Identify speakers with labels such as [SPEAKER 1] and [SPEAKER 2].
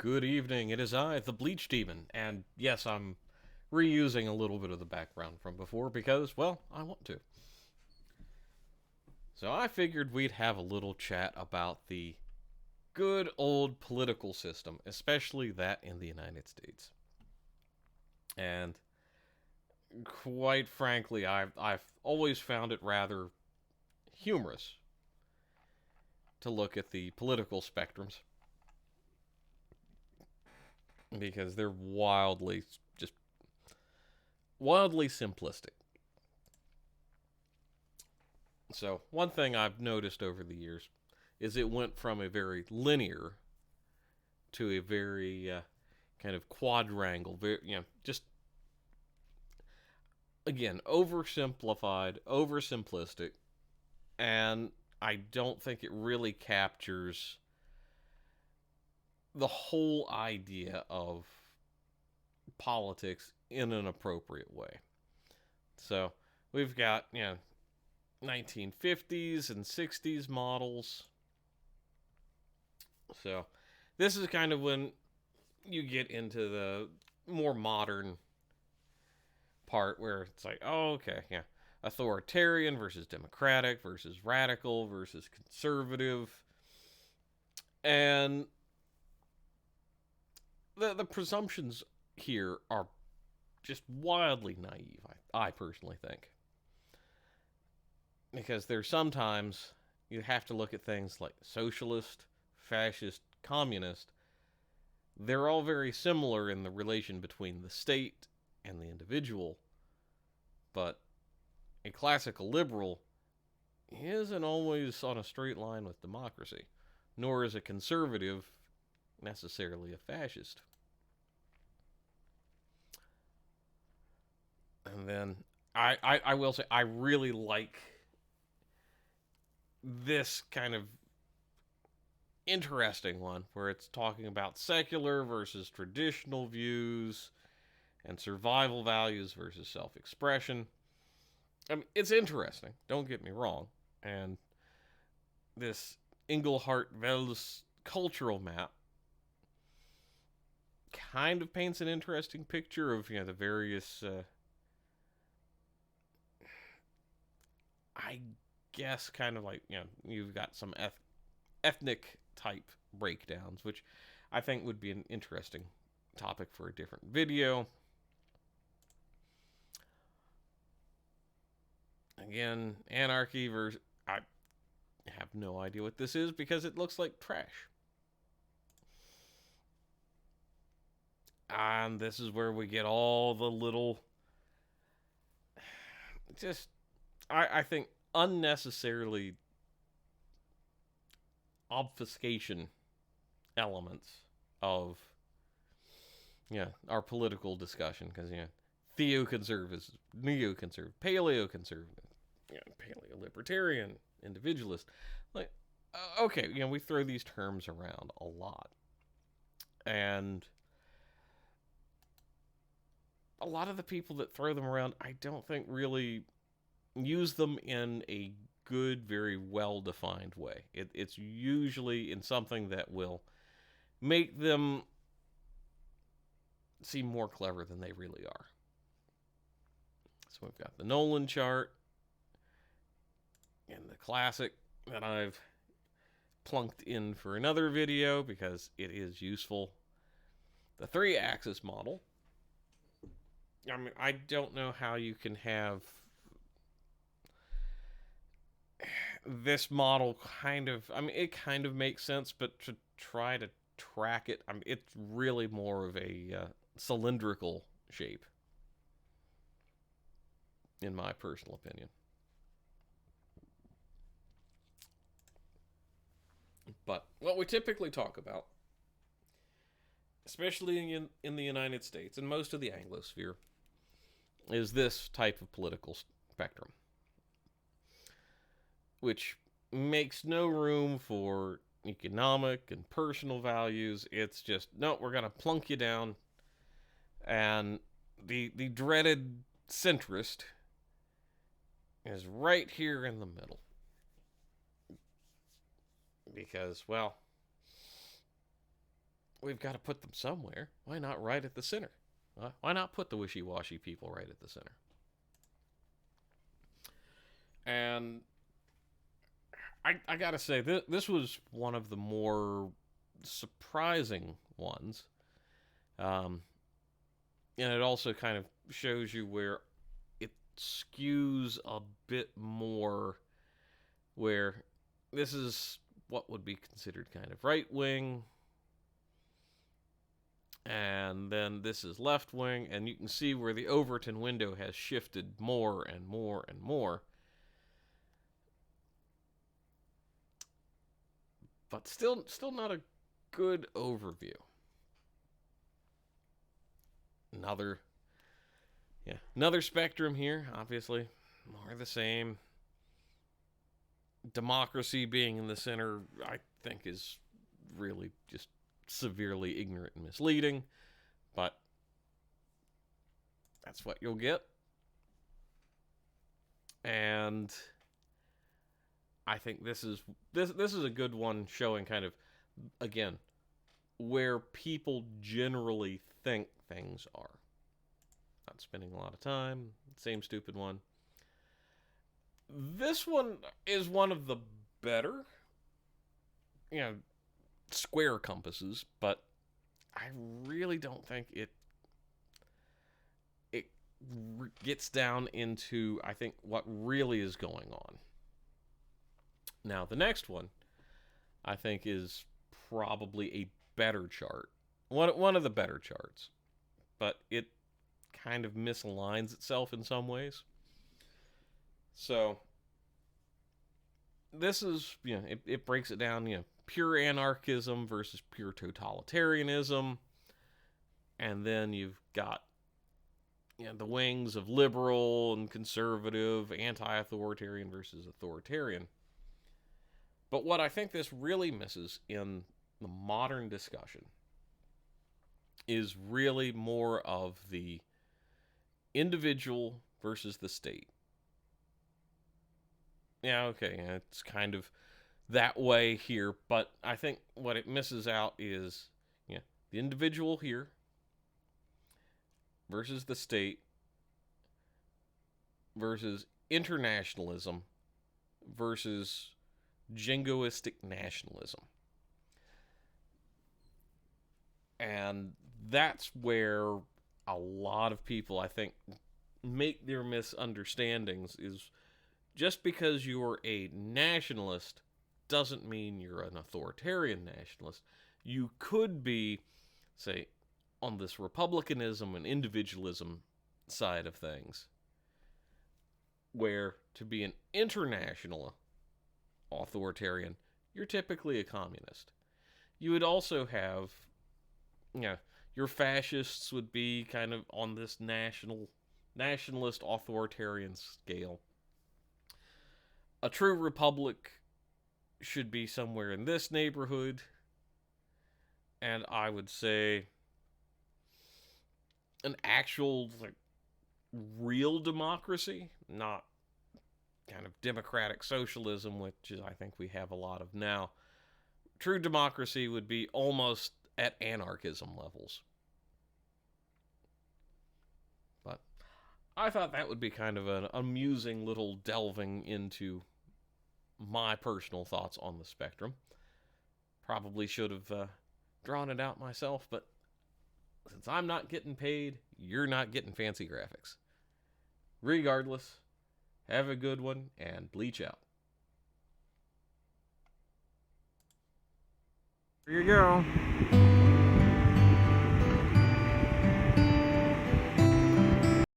[SPEAKER 1] Good evening. It is I, the Bleach Demon, and yes, I'm reusing a little bit of the background from before because, well, I want to. So I figured we'd have a little chat about the good old political system, especially that in the United States. And quite frankly, I've always found it rather humorous to look at the political spectrums because they're just wildly simplistic. So, one thing I've noticed over the years is it went from a very linear to a very kind of quadrangle, just again, oversimplified, oversimplistic, and I don't think it really captures the whole idea of politics in an appropriate way. So, we've got, 1950s and 60s models. So, this is kind of when you get into the more modern part where it's like, oh, okay, yeah, authoritarian versus democratic versus radical versus conservative. And the presumptions here are just wildly naive, I personally think. Because there's sometimes you have to look at things like socialist, fascist, communist. They're all very similar in the relation between the state and the individual, but a classical liberal isn't always on a straight line with democracy, nor is a conservative necessarily a fascist. And then I will say I really like this kind of interesting one where it's talking about secular versus traditional views and survival values versus self expression. I mean, it's interesting, don't get me wrong. And this Engelhart Wels cultural map kind of paints an interesting picture of the various, I guess, kind of like you've got some ethnic type breakdowns, which I think would be an interesting topic for a different video. Again, anarchy versus. I have no idea what this is because it looks like trash. And this is where we get all the little. Just. I think unnecessarily obfuscation elements of our political discussion because theoconservative, neoconservative, paleoconservative, paleo-libertarian, individualist. Like, okay, we throw these terms around a lot, and a lot of the people that throw them around, I don't think really use them in a good, very well defined way. It's usually in something that will make them seem more clever than they really are. So we've got the Nolan chart and the classic that I've plunked in for another video because it is useful. The 3-axis model. I mean, I don't know how you can have this model it kind of makes sense, but to try to track it, it's really more of a cylindrical shape, in my personal opinion. But what we typically talk about, especially in the United States and most of the Anglosphere, is this type of political spectrum, which makes no room for economic and personal values. It's just, no, we're going to plunk you down. And the dreaded centrist is right here in the middle. Because, well, we've got to put them somewhere. Why not right at the center? Why not put the wishy-washy people right at the center? And I gotta say, this was one of the more surprising ones. Um, and it also kind of shows you where it skews a bit more, where this is what would be considered kind of right wing, and then this is left wing, and you can see where the Overton window has shifted more and more and more. But still not a good overview. Another spectrum here, obviously. More the same. Democracy being in the center, I think, is really just severely ignorant and misleading. But that's what you'll get. And I think this is a good one, showing kind of, again, where people generally think things are. Not spending a lot of time. Same stupid one. This one is one of the better, square compasses, but I really don't think it gets down into, I think, what really is going on. Now, the next one, I think, is probably a better chart. One of the better charts. But it kind of misaligns itself in some ways. So, this is, it breaks it down, pure anarchism versus pure totalitarianism. And then you've got, the wings of liberal and conservative, anti-authoritarian versus authoritarian. But what I think this really misses in the modern discussion is really more of the individual versus the state. It's kind of that way here, but I think what it misses out is, the individual here versus the state versus internationalism versus jingoistic nationalism. And that's where a lot of people, I think, make their misunderstandings, is just because you're a nationalist doesn't mean you're an authoritarian nationalist. You could be, say, on this republicanism and individualism side of things, where to be an international authoritarian, you're typically a communist. You would also have, your fascists would be kind of on this nationalist authoritarian scale. A true republic should be somewhere in this neighborhood, and I would say an actual, real democracy, not kind of democratic socialism, which I think we have a lot of now. True democracy would be almost at anarchism levels. But I thought that would be kind of an amusing little delving into my personal thoughts on the spectrum. Probably should have drawn it out myself, but since I'm not getting paid, you're not getting fancy graphics. Regardless, have a good one, and bleach out.
[SPEAKER 2] Here you go.